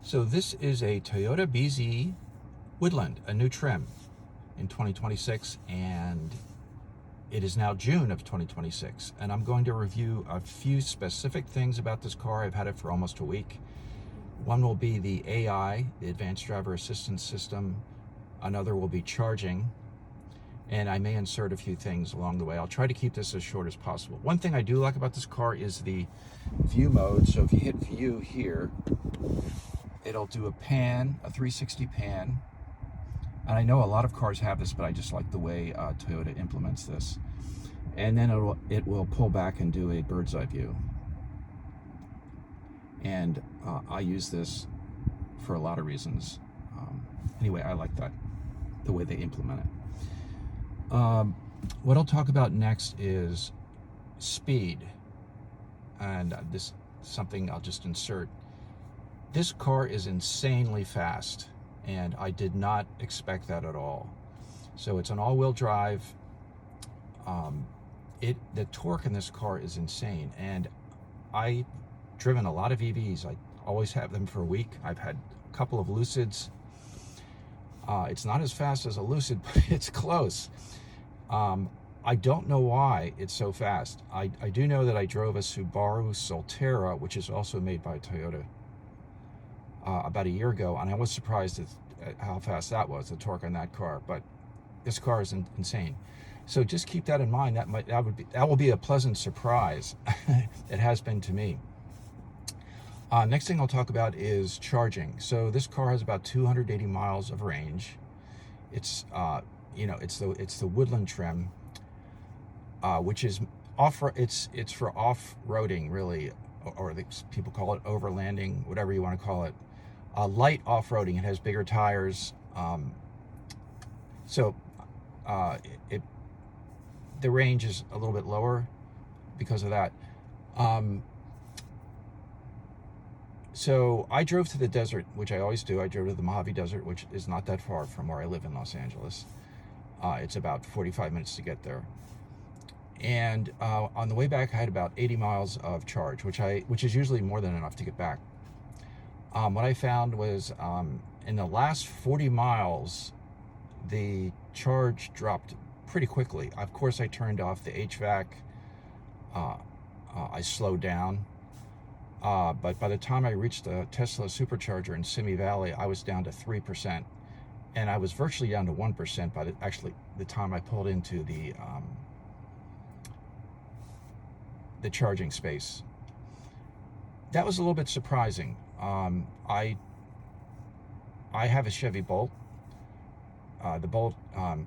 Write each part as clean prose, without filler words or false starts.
So this is a Toyota BZ Woodland, a new trim in 2026, and it is now June of 2026. And I'm going to review a few specific things about this car. I've had it for almost a week. One will be the AI, the Advanced Driver Assistance System. Another will be charging. And I may insert a few things along the way. I'll try to keep this as short as possible. One thing I do like about this car is the view mode. So if you hit view here, it'll do a pan, a 360 pan. And I know a lot of cars have this, but I just like the way Toyota implements this. And then it will pull back and do a bird's eye view. And I use this for a lot of reasons. Anyway, I like that, the way they implement it. What I'll talk about next is speed. And this is something I'll just insert. This car is insanely fast, and I did not expect that at all. So it's an all-wheel drive. The torque in this car is insane, and I've driven a lot of EVs. I always have them for a week. I've had a couple of Lucids. It's not as fast as a Lucid, but it's close. I don't know why it's so fast. I do know that I drove a Subaru Solterra, which is also made by Toyota, about a year ago, and I was surprised at how fast that was, the torque on that car. But this car is insane. So just keep that in mind. That will be a pleasant surprise. It has been to me. Next thing I'll talk about is charging. So this car has about 280 miles of range. It's it's the Woodland trim, which is it's for off-roading, really, or people call it overlanding, whatever you want to call it. Light off-roading. It has bigger tires, the range is a little bit lower because of that. So I drove to the desert, which I always do. I drove to the Mojave Desert, which is not that far from where I live in Los Angeles. It's about 45 minutes to get there. And on the way back, I had about 80 miles of charge, which is usually more than enough to get back. What I found was in the last 40 miles, the charge dropped pretty quickly. Of course, I turned off the HVAC. I slowed down. But by the time I reached the Tesla supercharger in Simi Valley, I was down to 3%. And I was virtually down to 1% by the time I pulled into the charging space. That was a little bit surprising. I have a Chevy Bolt. The Bolt,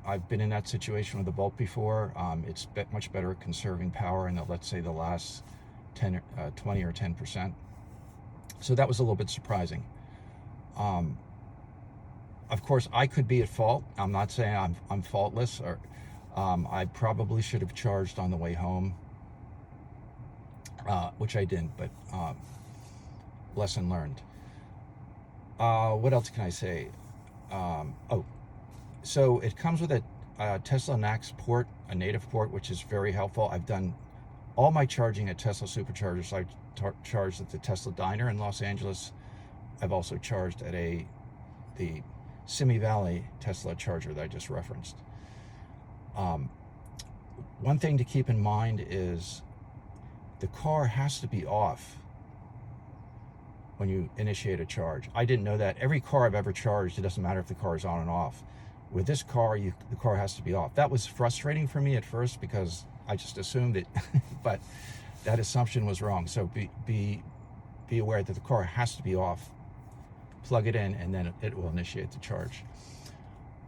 I've been in that situation with the Bolt before. It's much better at conserving power in let's say the last 20 or 10%. So that was a little bit surprising. Of course, I could be at fault. I'm not saying I'm faultless, or I probably should have charged on the way home, which I didn't, but lesson learned. What else can I say? So it comes with a Tesla NACS port, a native port, which is very helpful. I've done all my charging at Tesla superchargers. I've charged at the Tesla Diner in Los Angeles. I've also charged at the Simi Valley Tesla charger that I just referenced. One thing to keep in mind is the car has to be off when you initiate a charge. I didn't know that. Every car I've ever charged, it doesn't matter if the car is on and off. With this car, the car has to be off. That was frustrating for me at first because I just assumed it, but that assumption was wrong. So be aware that the car has to be off. Plug it in, and then it will initiate the charge.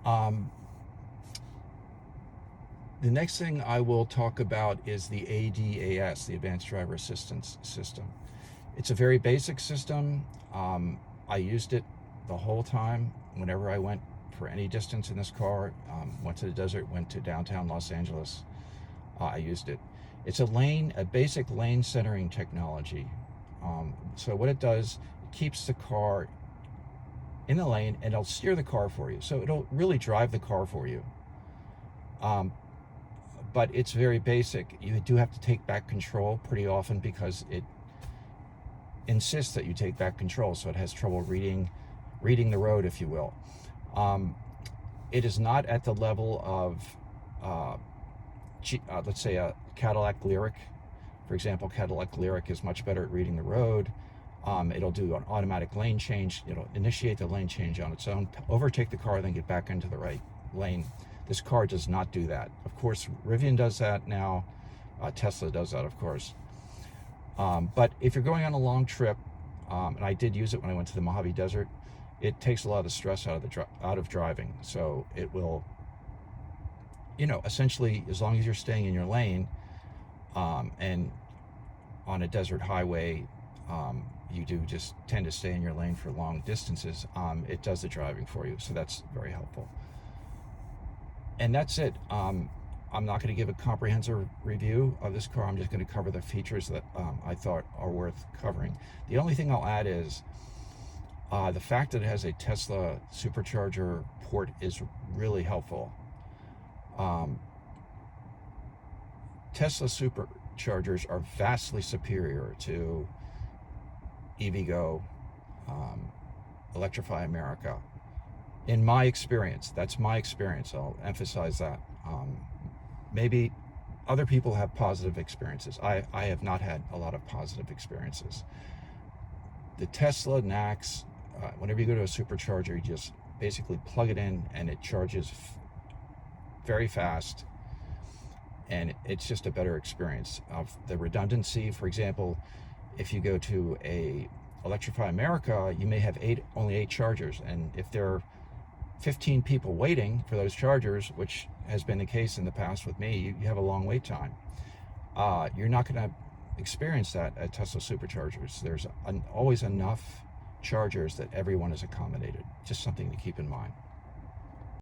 The next thing I will talk about is the ADAS, the Advanced Driver Assistance System. It's a very basic system. I used it the whole time whenever I went for any distance in this car. Went to the desert, went to downtown Los Angeles. I used it. It's a basic lane centering technology. So what it does, it keeps the car in the lane, and it'll steer the car for you. So it'll really drive the car for you. But it's very basic. You do have to take back control pretty often because insists that you take back control, so it has trouble reading the road, if you will. It is not at the level of, let's say, a Cadillac Lyriq. For example, Cadillac Lyriq is much better at reading the road. It'll do an automatic lane change. It'll initiate the lane change on its own, overtake the car, then get back into the right lane. This car does not do that. Of course, Rivian does that now. Tesla does that, of course. But if you're going on a long trip, and I did use it when I went to the Mojave Desert, it takes a lot of the stress out of driving. So it will, essentially, as long as you're staying in your lane, and on a desert highway, you do just tend to stay in your lane for long distances, it does the driving for you. So that's very helpful. And that's it. I'm not going to give a comprehensive review of this car. I'm just going to cover the features that I thought are worth covering. The only thing I'll add is the fact that it has a Tesla supercharger port is really helpful. Tesla superchargers are vastly superior to EVgo, Electrify America. In my experience, that's my experience. I'll emphasize that. Maybe other people have positive experiences. I have not had a lot of positive experiences. The Tesla NACS, whenever you go to a supercharger, you just basically plug it in and it charges very fast, and it's just a better experience. Of the redundancy, for example, if you go to a Electrify America, you may have only eight chargers, and if there are 15 people waiting for those chargers, which has been the case in the past with me, you have a long wait time. You're not going to experience that at Tesla superchargers. There's always enough chargers that everyone is accommodated. Just something to keep in mind.